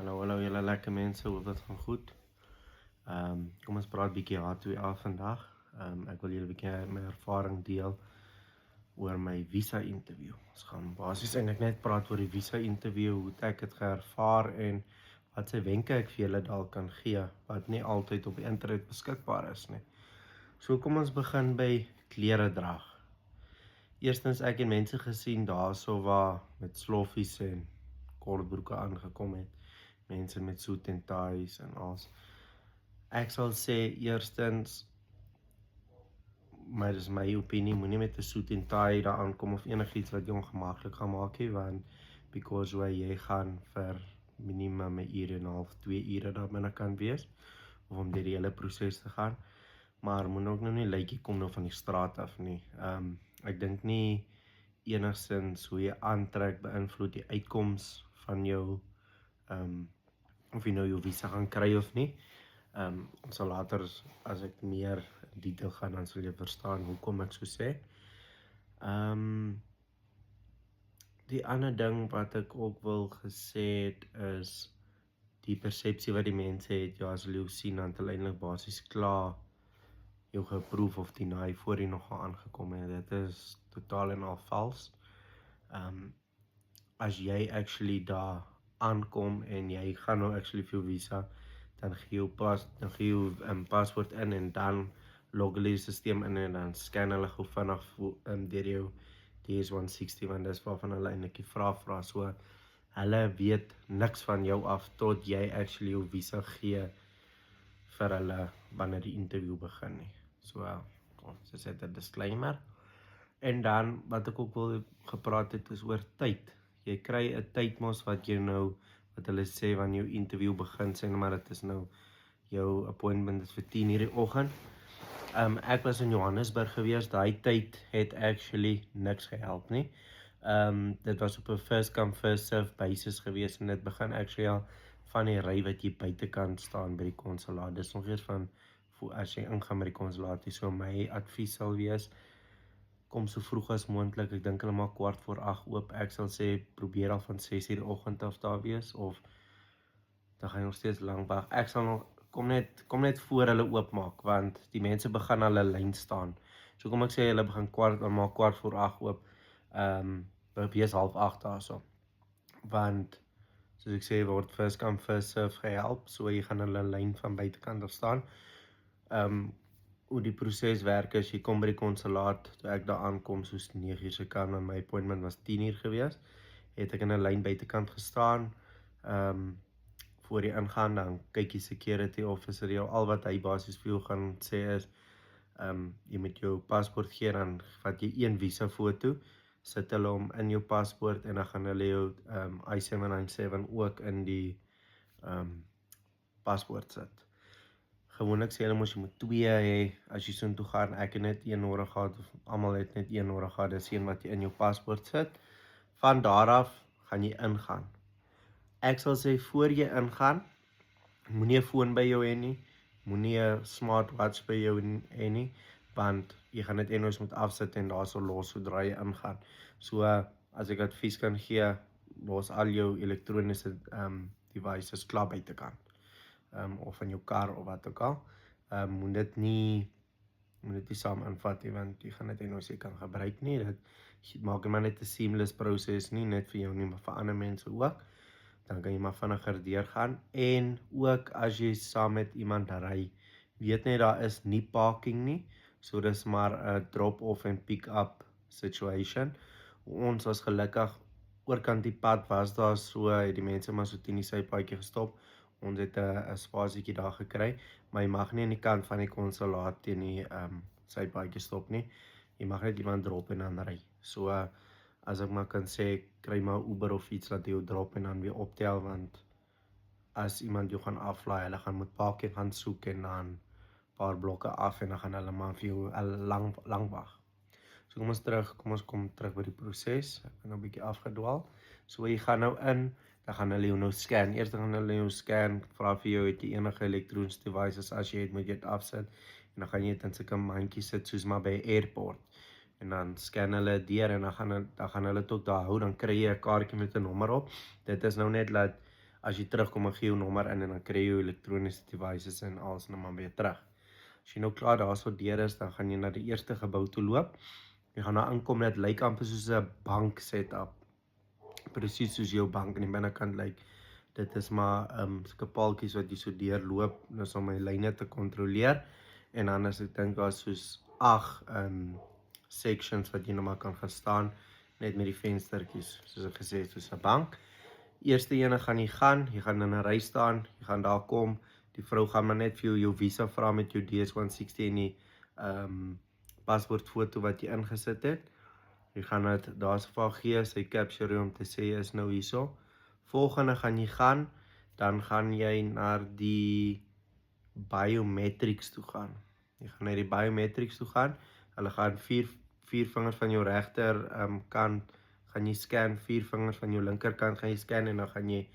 Hallo julle lekker mense, hoop dit gaan goed. Kom ons praat bietjie H2A vandag. Ek wil julle 'n bietjie my ervaring deel oor my visa interview. Ons gaan basies eintlik net praat oor die visa interview, hoe ek dit geervaar en wat se wenke ek vir julle dalk kan gee wat nie altyd op die internet beskikbaar is nie. So kom ons begin by klere drag. Eerstens ek het mense gesien daarso waar met sloffies en kortbroeke aangekom het. Mense met suit en ties en alles. Ek sal sê eerstens, maar dis my opinie, moenie met 'n suit en tie daar aankom of enigiets wat jou ongemaklik gaan maak nie, want because jy gaan vir minimum 'n uur en 'n half, 2 ure daar binne kan wees of om deur die hele proses te gaan. Maar moet ook nou nie lyk jy kom nou van die straat af nie. Ek dink nie enigstens hoe jy aantrek beïnvloed die uitkoms van jou of jy nou jou visa gaan kry of nie. Ons sal later, as ek meer in detail gaan, dan sal jy verstaan hoekom ek so sê. Die ander ding wat ek ook wil gesê het is die persepsie wat die mense het, ja, as hulle jou sien, dan het hulle eintlik basies klaar jou geproef of deny voor jy nog aangekom het. Dit is totaal en al vals. As jy actually daar aankom en jy gaan nou actually vir jou visa, dan gee jou paswoord in en dan log hulle die systeem in en dan scan hulle gou vinnig deur jou DS-160, want dis waarvan hulle eintlik die vraag vra. So hulle weet niks van jou af tot jy actually jou visa gee vir hulle wanneer die interview begin nie. So ons het 'n disclaimer. En dan wat ek ook wil gepraat het is oor tyd. Jy kry 'n tydmos wat hulle sê wanneer jou interview begin, sê maar dit is nou jou appointment is vir 10:00 die oggend. Ek was in Johannesburg gewees, daai tyd het actually niks gehelp nie. Dit was op 'n first come first serve basis gewees en dit begin actually al van die ry wat jy buitekant staan by die konsulaat. Dis nog eers van as jy ingaan by die konsulaat. So my advies sal wees, kom so vroeg as moontlik. Ek dink hulle maak 7:15 oop. Ek sal sê probeer al van 6:00 die oggend af daar wees, of dan gaan jy nog steeds lank wag. Ek sal nog kom net voor hulle oopmaak, want die mense begin al 'n lyn staan. So kom ek sê hulle begin maak 7:15 oop. Wees 7:30 daarso. Want soos ek sê, word first come first serve gehelp, so jy gaan hulle lyn van buitekant af staan. Hoe die proses werk is, jy kom by die konsulaat, toe ek daar aankom soos 9:00 se kant, en my appointment was 10:00 gewees, het ek in 'n lyn buitekant gestaan. Voor jy ingaan, dan kyk die security officer jou, al wat hy basies vir jou gaan sê is, jy moet jou paspoort gee, dan vat jy een visa foto, sit hulle hom in jou paspoort en dan gaan hulle jou I-797 ook in die paspoort sit. Gewoonlik sê hulle mos jy moet 2 hê as jy so toe gaan. Ek het net 1 nodig gehad, of almal het net 1 nodig gehad. Dis een wat jy in jou paspoort sit. Van daar af gaan jy ingaan. Ek sal sê voor jy ingaan, moenie 'n foon by jou hê nie, moenie 'n smartwatch by jou hê nie, want jy gaan dit eenwys moet afsit en daarso los sodra jy ingaan. So as ek advies kan gee, los al jou elektroniese devices klaar buitekant. Of in jou kar of wat ook al. Moet dit nie saam invat nie, want jy gaan dit eenwys jy kan gebruik nie. Dit maak maar net 'n seamless proses nie, net vir jou nie, maar vir ander mense ook. Dan kan jy maar vinniger deurgaan. En ook as jy saam met iemand ry, weet net daar is nie parking nie, so dis maar 'n drop-off en pick-up situation. Ons was gelukkig oorkant die pad was daar, so het die mense maar so teen die sypaadjie gestop. Ons het 'n spasietjie daar gekry, maar jy mag nie aan die kant van die konsulaat teen die sypaadjie stop nie. Jy mag net iemand drop en dan ry. So as ek maar kan sê, kry maar Uber of iets laat jou drop en dan weer optel, want as iemand jou gaan aflaai, hulle gaan moet parking gaan soek en dan paar blokke af en dan gaan hulle maar vir jou lang wag. So kom ons kom terug by die proses. Ek ben nou 'n bietjie afgedwaal. So jy gaan nou in, dan gaan hulle jou nou scan. Eers gaan hulle jou scan, vra vir jou het jy enige elektroniese devices, as jy het moet jy dit afsit. En dan gaan jy dit in sulke mandjies sit soos maar by 'n airport. En dan scan hulle deur en dan gaan hulle tot daar hou, dan kry jy 'n kaartjie met 'n nommer op. Dit is nou net dat As jy terugkom, dan gee jou nommer in en dan kry jy jou elektroniese devices en alles en dan maar weer terug. As jy nou klaar daarso deur is, dan gaan jy na die eerste gebou toe loop. Jy gaan daar inkom, dit lyk amper soos 'n bank setup. Presies soos jou bank aan die binnekant lyk. Dit is maar sulke paaltjies wat jy so deurloop, dus om my lyne te kontroleer. En dan is ek dink daar soos 8 sections wat jy nou maar kan gaan staan, net met die venstertjies, soos ek gesê het, soos 'n bank. Eerste ene gaan jy gaan in 'n ry staan, jy gaan daar kom, die vrou gaan maar net vir jou visa vra met jou DS-160 en die paspoortfoto wat jy ingesit het. Jy gaan dit daar's vir haar gee, sy capture om te sê jy is nou hierso. Volgende gaan jy dan gaan jy na die biometrics toe gaan. Jy gaan na die biometrics toe gaan. Hulle gaan vier vingers van jou regter kant gaan jy scan, 4 vingers van jou linkerkant gaan jy scan en dan gaan jy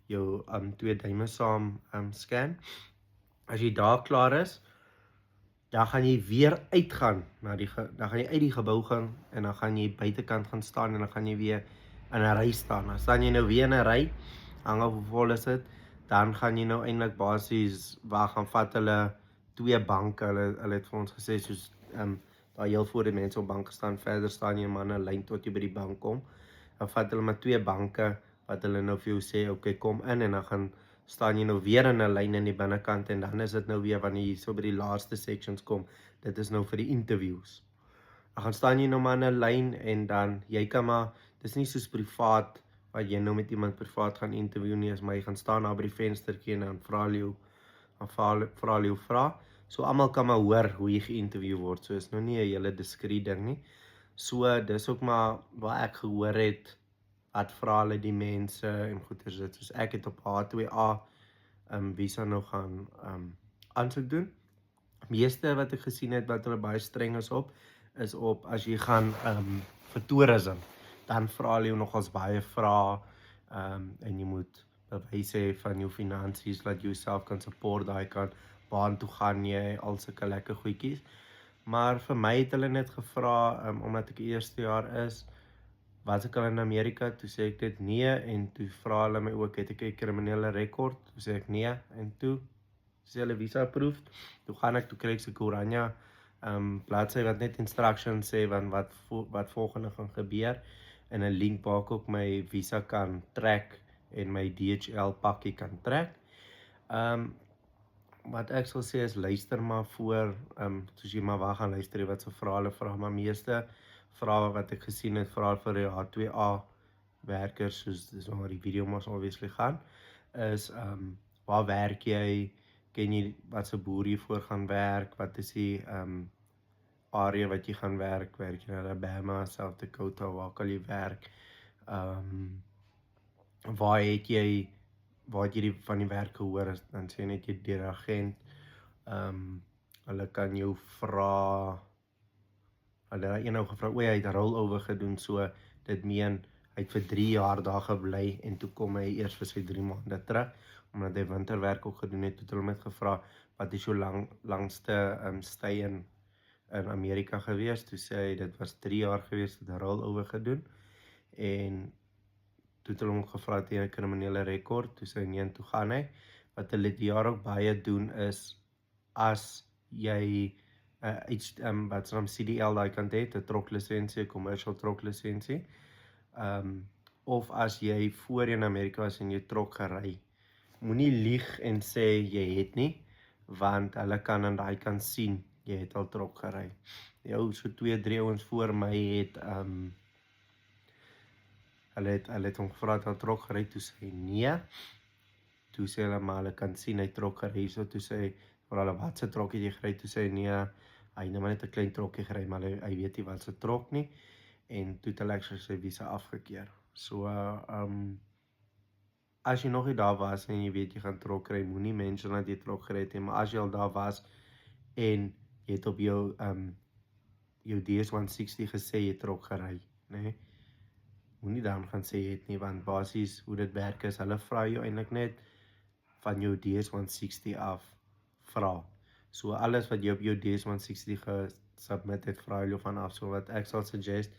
jou 2 duime saam scan. As jy daar klaar is, dan gaan jy weer uitgaan dan gaan jy uit die gebou gaan en dan gaan jy buitekant gaan staan en dan gaan jy weer in 'n ry staan. Dan staan jy nou weer in 'n ry, hang af hoe vol is dit, dan gaan jy nou eintlik basies waar gaan vat hulle 2 banke. Hulle het vir ons gesê soos daar heel voor die mense op banke staan, verder staan jy maar in 'n lyn tot jy by die bank kom. Dan vat hulle maar 2 banke wat hulle nou vir jou sê, okay, kom in en dan gaan staan jy nou weer in 'n lyn in die binnekant en dan is dit nou weer wanneer jy so by die laaste sections kom. Dit is nou vir die interviews. Dan gaan staan jy nou maar in 'n lyn en dan jy kan maar, dis nie soos privaat wat jy nou met iemand privaat gaan interview nie, maar jy gaan staan daar by die venstertjie en dan vra hulle jou vra. So almal kan maar hoor hoe jy geïnterview word. So is nou nie 'n hele diskreet ding nie. So dis ook maar wat ek gehoor het, wat vra hulle die mense en goeders dit. Soos ek het op H2A visa nou gaan aansoek doen. Meeste wat ek gesien het wat hulle baie streng is op as jy gaan vir toerisme, dan vra hulle jou nogals baie vrae en jy moet bewys hê van jou finansies dat jy jouself kan support, daai kan waar toe gaan jy, al sulke lekker goedjies. Maar vir my het hulle net gevra omdat ek eerste jaar is, was ek al in Amerika, toe sê ek dit nee en toe vra hulle my ook, het ek 'n kriminele rekord? Toe sê ek nee en toe sê hulle visa approved. Toe gaan ek, toe kry ek 'n oranje bladsy wat net instructions sê van wat volgende gaan gebeur en 'n link waar ek ook my visa kan track en my DHL pakkie kan track. Wat ek sal sê is luister maar voor, soos jy maar waar gaan luister wat so vra hulle vra, maar meeste vrae wat ek gesien het, vra vir die H2A werkers, soos dis waar die video mos obviously gaan, is waar werk jy, ken jy wat se boer jy voor gaan werk, wat is die area wat jy gaan werk jy in Alabama, South Dakota, waar kan jy werk, waar het jy van die werk gehoor, dan sê net jy deur 'n agent, hulle kan jou vra, hulle het een nou gevra, hy het 'n rollover gedoen, so dit meen, hy het vir 3 jaar daar gebly, en toe kom hy eers vir sy 3 maande terug, omdat hy winterwerk ook gedoen het, toe hulle met gevra, wat is jou langste stay in Amerika gewees, toe sê hy, dit was 3 jaar gewees, het 'n rollover gedoen, en toe het hulle hom gevra, het hy 'n kriminele rekord, toe sê hy nee, en toe gaan hy, wat hulle die jaar ook baie doen is, as jy iets wat se naam CDL daai kant het, 'n troklisensie, 'n commercial troklisensie, of as jy voor in Amerika was en jy trok gery, moenie lieg en sê jy het nie, want hulle kan aan daai kant sien, jy het al trok gery. Jou so 2-3 ouens voor my het, hulle het hom gevra het al trok gery, toe sê hy nee, toe sê hulle maar hulle kan sien hy trok gery, so toe sê hy, vir hulle wat se trok het jy gery, toe sê hy nee, hy het maar net 'n klein trokkie gery, maar hy weet nie wat se trok nie, en toe het hulle actually sy visa afgekeer. So, as jy nog nie daar was en jy weet jy gaan trok kry, moenie mention dat jy trok gery het, maar as jy al daar was en jy het op jou DS-160 gesê jy trok gery, nee, moenie dan gaan sê jy het nie, want basies hoe dit werk is, hulle vra jou eintlik net van jou DS-160 af vra. So alles wat jy op jou DS-160 gesubmit het, vra hulle van af. So wat ek sal suggest,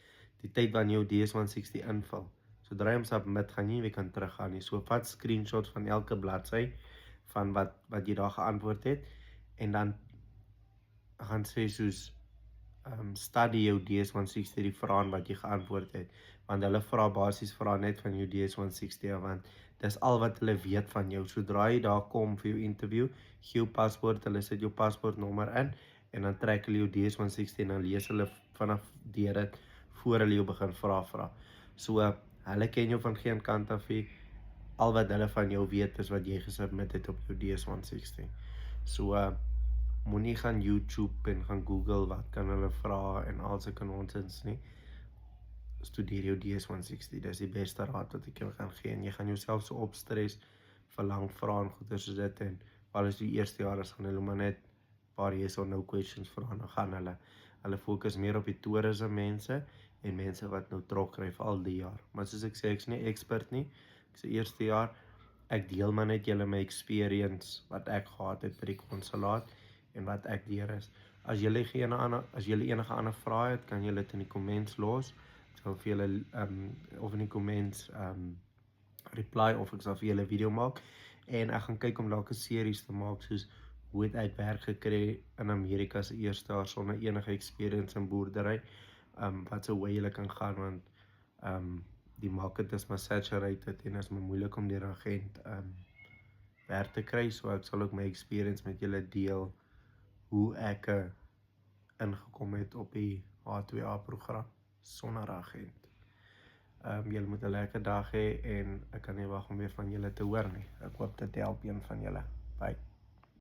die tyd wanneer jou DS-160 invul, Sodra jy hom submit, gaan jy nie weer kan teruggaan nie. So vat screenshots van elke bladsy van wat jy daar geantwoord het, en dan gaan sê soos study jou DS-160 die vrae wat jy geantwoord het, want hulle vra net van jou DS-160, want dis al wat hulle weet van jou. Sodra jy daar kom vir jou interview, gee jou paspoort, hulle sit jou paspoortnommer in, en dan trek hulle jou DS-160 en dan lees hulle vanaf dit voor hulle jou begin vra. So, hulle ken jou van geen kant af nie. Al wat hulle van jou weet is wat jy gesubmit het op jou DS-160. So, moenie gaan YouTube en gaan Google wat kan hulle vra en al sulke nonsens nie. Studeer jou DS-160, dis die beste raad wat ek jou kan gee, en jy gaan jouself so opstres vir lang vrae en goeie soos dit, en al is die eerste jaar, as gaan hulle maar net paar yes or no questions vra, dan gaan hulle fokus meer op die tourisme mense, en mense wat nou trok kry vir al die jaar. Maar soos ek sê, ek is nie expert nie, ek is die eerste jaar, ek deel maar net julle my experience, wat ek gehad het by die konsulaat, en wat ek deur is. As julle enige ander vrae het, kan julle dit in die comments los. Ek sal vir julle of in die comments reply, of ek sal vir julle video maak, en ek gaan kyk om dalk 'n series te maak, soos hoe het ek werk gekry in Amerika se eerste jaar sonder enige experience in boerdery, wat so hoe julle kan gaan, want die market is maar saturated, en is maar moeilik om deur 'n agent werk te kry, so ek sal ook my experience met julle deel, hoe ek ingekom het op die H2A program sonder 'n agent. Julle moet 'n lekker dag hê, en ek kan nie wag om weer van julle te hoor nie. Ek hoop dit help een van julle. Bye.